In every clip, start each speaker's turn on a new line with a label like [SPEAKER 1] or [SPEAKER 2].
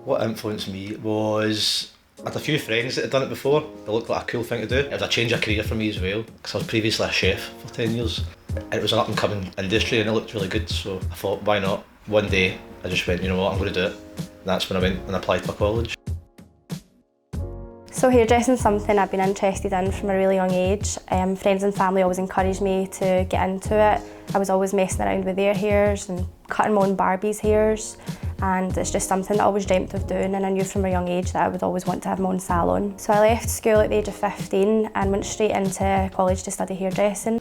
[SPEAKER 1] What influenced me was I had a few friends that had done it before. It looked like a cool thing to do. It was a change of career for me as well, because I was previously a chef for 10 years. It was an up and coming industry and it looked really good, so I thought, why not? One day I just went, you know what, I'm going to do it. And that's when I went and applied for college.
[SPEAKER 2] So hairdressing is something I've been interested in from a really young age. Friends and family always encouraged me to get into it. I was always messing around with their hairs and cutting my own Barbie's hairs, and it's just something that I always dreamt of doing, and I knew from a young age that I would always want to have my own salon. So I left school at the age of 15 and went straight into college to study hairdressing.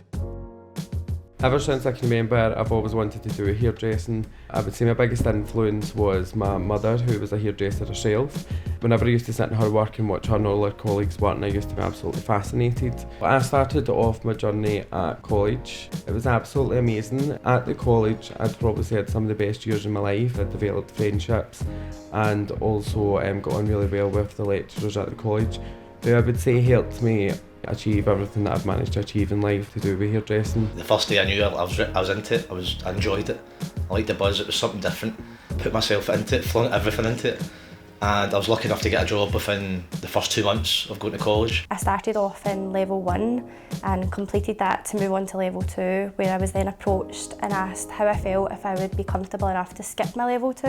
[SPEAKER 3] Ever since I can remember, I've always wanted to do hairdressing. I would say my biggest influence was my mother, who was a hairdresser herself. Whenever I used to sit in her work and watch her and all her colleagues working, I used to be absolutely fascinated. But I started off my journey at college. It was absolutely amazing. At the college, I'd probably say had some of the best years of my life. I developed friendships and also got on really well with the lecturers at the college, who I would say helped me achieve everything that I've managed to achieve in life to do with hairdressing.
[SPEAKER 1] The first day I knew I was into it, I enjoyed it. I liked the buzz, it was something different. Put myself into it, flung everything into it. And I was lucky enough to get a job within the first 2 months of going to college.
[SPEAKER 2] I started off in level 1 and completed that to move on to level 2, where I was then approached and asked how I felt if I would be comfortable enough to skip my level 2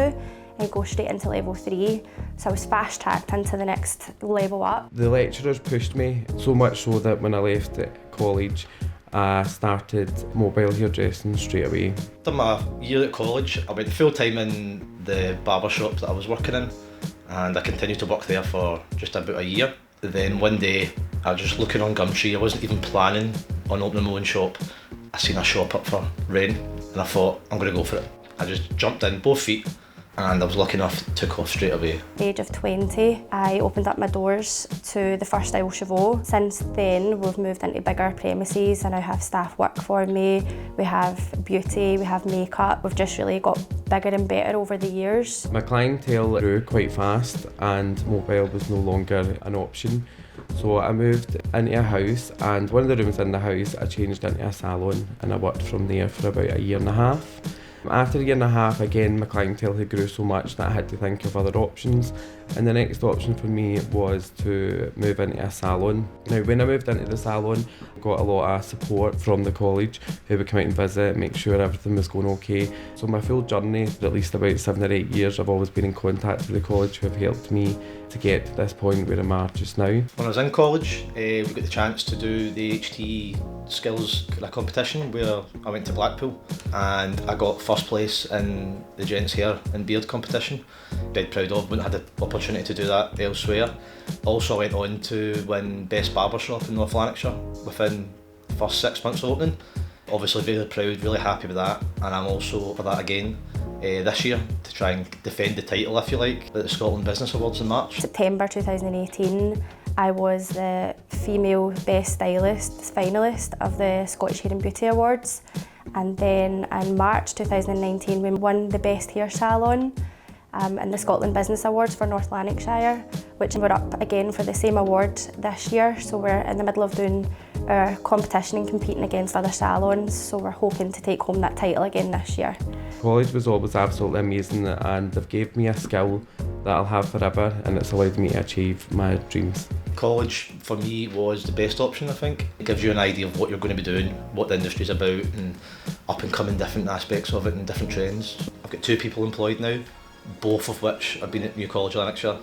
[SPEAKER 2] and go straight into level 3. So I was fast tracked into the next level up.
[SPEAKER 3] The lecturers pushed me so much so that when I left college, I started mobile hairdressing straight away.
[SPEAKER 1] After my year at college, I went full time in the barber shop that I was working in, and I continued to work there for just about a year. Then one day, I was just looking on Gumtree. I wasn't even planning on opening my own shop. I seen a shop up for rent and I thought, I'm going to go for it. I just jumped in both feet and I was lucky enough to took off straight away.
[SPEAKER 2] At the age of 20, I opened up my doors to the first Elle Cheveux. Since then, we've moved into bigger premises and I have staff work for me. We have beauty, we have makeup. We've just really got bigger and better over the years.
[SPEAKER 3] My clientele grew quite fast and mobile was no longer an option. So I moved into a house, and one of the rooms in the house I changed into a salon, and I worked from there for about a year and a half. After a year and a half, again, my clientele had grew so much that I had to think of other options, and the next option for me was to move into a salon. Now, when I moved into the salon, I got a lot of support from the college, who would come out and visit, make sure everything was going okay. So my full journey, for at least about 7 or 8 years, I've always been in contact with the college, who have helped me to get to this point where I'm at just now.
[SPEAKER 1] When I was in college, we got the chance to do the HT skills competition where I went to Blackpool and I got first place in the gents hair and beard competition. Dead proud of, wouldn't have had the opportunity to do that elsewhere. Also I went on to win Best Barbershop in North Lanarkshire within the first 6 months of opening. Obviously very proud, really happy with that, and I'm also for that again this year to try and defend the title, if you like, at the Scotland Business Awards in March.
[SPEAKER 2] September 2018, I was the female best stylist finalist of the Scottish Hair and Beauty Awards, and then in March 2019 we won the best hair salon in the Scotland Business Awards for North Lanarkshire, which we're up again for the same award this year. So we're in the middle of doing our competition and competing against other salons, so we're hoping to take home that title again this year.
[SPEAKER 3] College was always absolutely amazing, and they've gave me a skill that I'll have forever, and it's allowed me to achieve my dreams.
[SPEAKER 1] College for me was the best option, I think. It gives you an idea of what you're going to be doing, what the industry's about, and up and coming different aspects of it and different trends. I've got 2 people employed now, both of which have been at New College Lanarkshire.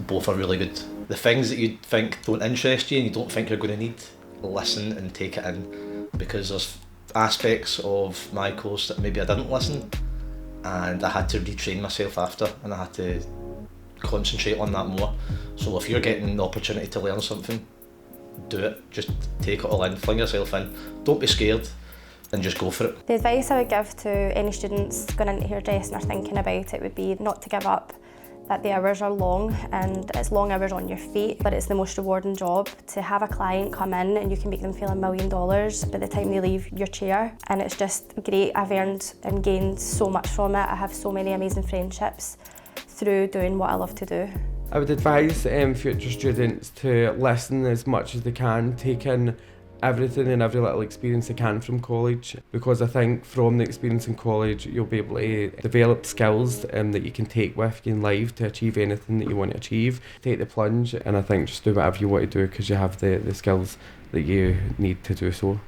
[SPEAKER 1] Both are really good. The things that you think don't interest you and you don't think you're going to need, listen and take it in, because there's aspects of my course that maybe I didn't listen, and I had to retrain myself after, and I had to concentrate on that more. So if you're getting the opportunity to learn something, do it. Just take it all in, fling yourself in. Don't be scared and just go for it.
[SPEAKER 2] The advice I would give to any students going into hairdressing or thinking about it would be not to give up, that the hours are long and it's long hours on your feet, but it's the most rewarding job. To have a client come in and you can make them feel $1 million by the time they leave your chair, and it's just great. I've earned and gained so much from it. I have so many amazing friendships through doing what I love to do.
[SPEAKER 3] I would advise future students to listen as much as they can, take in everything and every little experience I can from college, because I think from the experience in college you'll be able to develop skills that you can take with you in life to achieve anything that you want to achieve. Take the plunge, and I think just do whatever you want to do because you have the skills that you need to do so.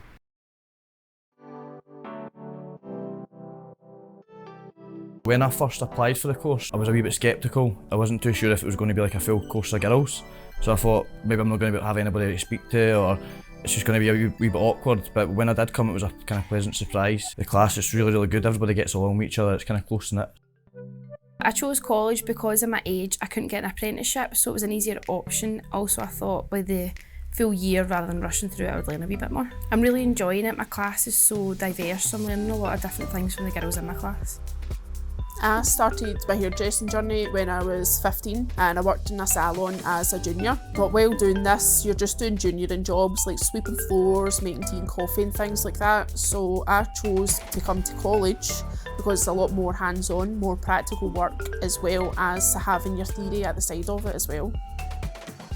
[SPEAKER 4] When I first applied for the course, I was a wee bit sceptical. I wasn't too sure if it was going to be like a full course of girls. So I thought maybe I'm not going to have anybody to speak to, or it's just going to be a wee bit awkward. But when I did come, it was a kind of pleasant surprise. The class is really, really good. Everybody gets along with each other. It's kind of close-knit.
[SPEAKER 5] I chose college because of my age. I couldn't get an apprenticeship, so it was an easier option. Also, I thought with the full year rather than rushing through it, I would learn a wee bit more. I'm really enjoying it. My class is so diverse, so I'm learning a lot of different things from the girls in my class.
[SPEAKER 6] I started my hairdressing journey when I was 15 and I worked in a salon as a junior. But while doing this, you're just doing junioring jobs like sweeping floors, making tea and coffee and things like that. So I chose to come to college because it's a lot more hands-on, more practical work, as well as having your theory at the side of it as well.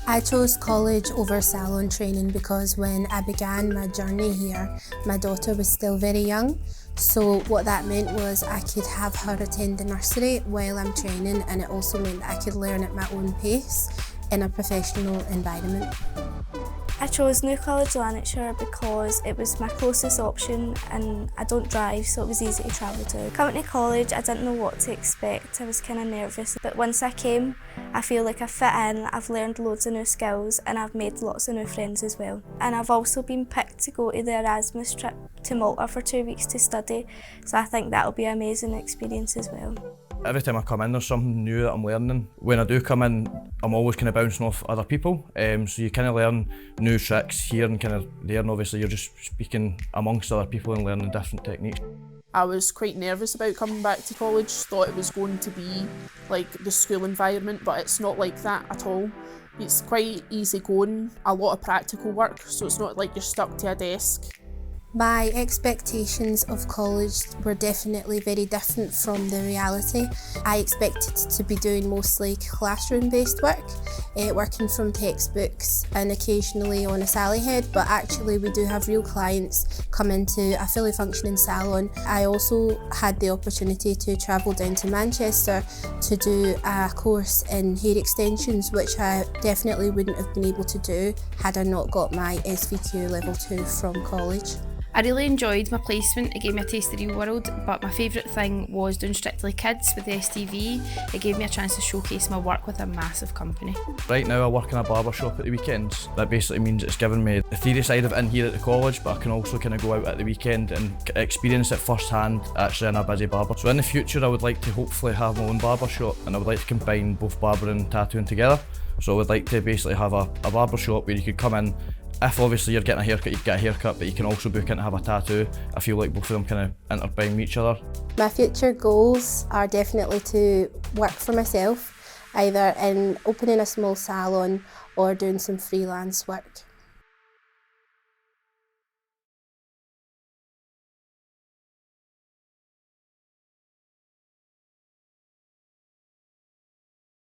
[SPEAKER 7] I chose college over salon training because when I began my journey here, my daughter was still very young. So what that meant was I could have her attend the nursery while I'm training, and it also meant that I could learn at my own pace in a professional environment.
[SPEAKER 2] I chose New College Lanarkshire because it was my closest option and I don't drive, so it was easy to travel to. Coming to college, I didn't know what to expect. I was kind of nervous, but once I came, I feel like I fit in, I've learned loads of new skills and I've made lots of new friends as well. And I've also been picked to go to the Erasmus trip to Malta for 2 weeks to study, so I think that'll be an amazing experience as well.
[SPEAKER 4] Every time I come in, there's something new that I'm learning. When I do come in, I'm always kind of bouncing off other people, so you kind of learn new tricks here and kind of there, and obviously you're just speaking amongst other people and learning different techniques.
[SPEAKER 6] I was quite nervous about coming back to college, thought it was going to be like the school environment, but it's not like that at all. It's quite easy going, a lot of practical work, so it's not like you're stuck to a desk.
[SPEAKER 7] My expectations of college were definitely very different from the reality. I expected to be doing mostly classroom-based work, working from textbooks and occasionally on a sally head, but actually we do have real clients come into a fully functioning salon. I also had the opportunity to travel down to Manchester to do a course in hair extensions, which I definitely wouldn't have been able to do had I not got my SVQ level 2 from college.
[SPEAKER 5] I really enjoyed my placement. It gave me a taste of the real world, but my favourite thing was doing Strictly Kids with the STV. It gave me a chance to showcase my work with a massive company.
[SPEAKER 4] Right now I work in a barber shop at the weekends. That basically means it's given me the theory side of it in here at the college, but I can also kind of go out at the weekend and experience it firsthand actually in a busy barber. So in the future I would like to hopefully have my own barber shop, and I would like to combine both barbering and tattooing together. So I would like to basically have a barber shop where you could come in. If obviously you're getting a haircut, you get a haircut, but you can also book in to have a tattoo. I feel like both of them kind of intertwine with each other.
[SPEAKER 7] My future goals are definitely to work for myself, either in opening a small salon or doing some freelance work.